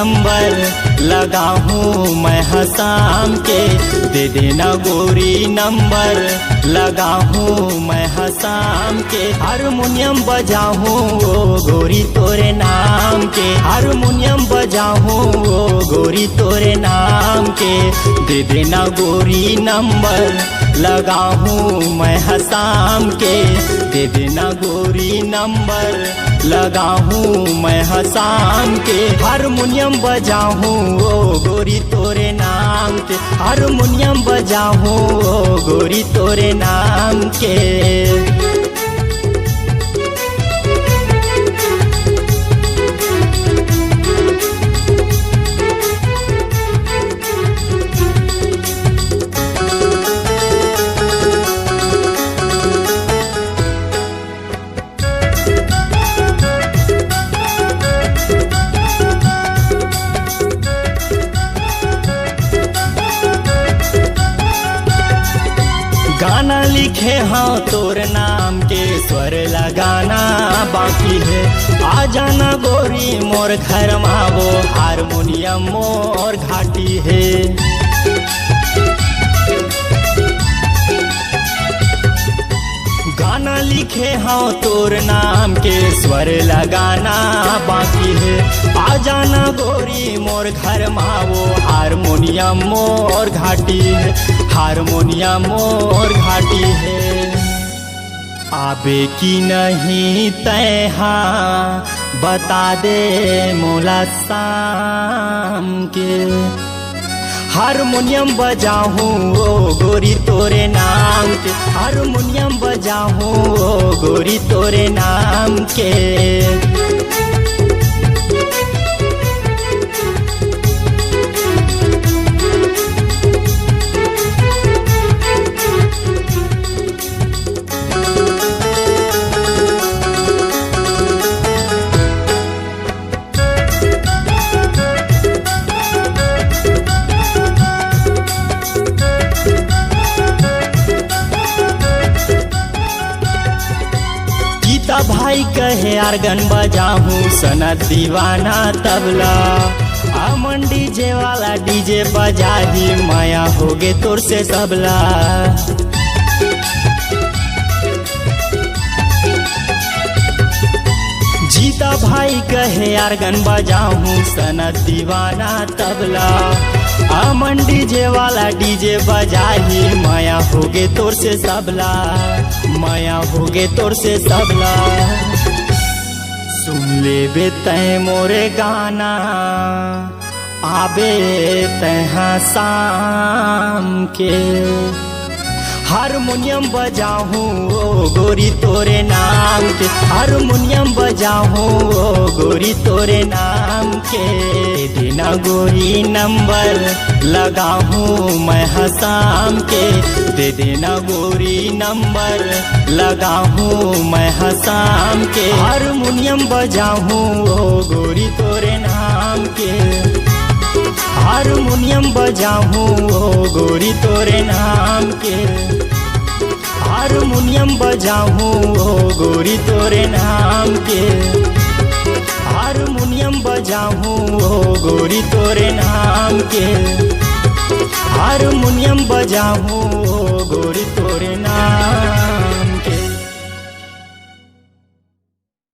Number लगाऊं मैं हसाम के, दे देना गोरी नंबर लगाऊं मैं हसाम के। हारमोनियम बजाऊं ओ गोरी तोरे नाम के, हारमोनियम बजाऊं ओ गोरी तोरे नाम के। दे देना गोरी नंबर लगाऊं मैं हसाम के, दे देना गोरी नंबर लगाऊं मैं हसाम के। हारमोनियम बजाऊं ओ गोरी तोरे नाम के, हारमोनियम बजाऊं ओ गोरी तोरे नाम के। गाना लिखे हाँ तोर नाम के, स्वर लगाना बाकी है। आ जाना गोरी मोर घर मावो, हारमोनियम मोर घाटी है। गाना लिखे हाँ तोर नाम के, स्वर लगाना बाकी है। आ जाना गोरी मोर घर मावो, हारमोनियम मोर घाटी है, हारमोनियम मोर घाटी है। आबे की नहीं तय हाँ बता दे मोला शाम के। हारमोनियम बजाऊं ओ गोरी तोरे नाम के, हारमोनियम बजाऊं ओ गोरी तोरे नाम के। भाई कहे आर्गन बजाऊं, सनत दीवाना तबला। अमन डीजे वाला डीजे बजा ही, माया होगे तोर से सबला। जीता भाई कहे आर्गन बजाऊं, सनत दीवाना तबला। अमन डीजे वाला डीजे बजा ही, माया होगे तोर से सबला, माया होगे तोर से सबला। सुन ले बे तय मोरे गाना, आबे तय शाम के। हारमोनियम बजाऊं ओ गोरी तोरे नाम के, हारमोनियम बजाऊं ओ गोरी तोरे नाम के। देना गोरी नंबर लगाऊं मैं हसाम के, दे देना गोरी नंबर लगाऊं मैं हसाम के। हारमोनियम बजाऊं ओ गोरी तोरे नाम के, हारमोनियम बजाऊं ओ गोरी तोरे नाम के। हारमोनियम बजाऊं ओ गोरी तोरे नाम के, हारमोनियम बजाऊं ओ गोरी तोरे नाम के। हारमोनियम बजाऊं ओ गोरी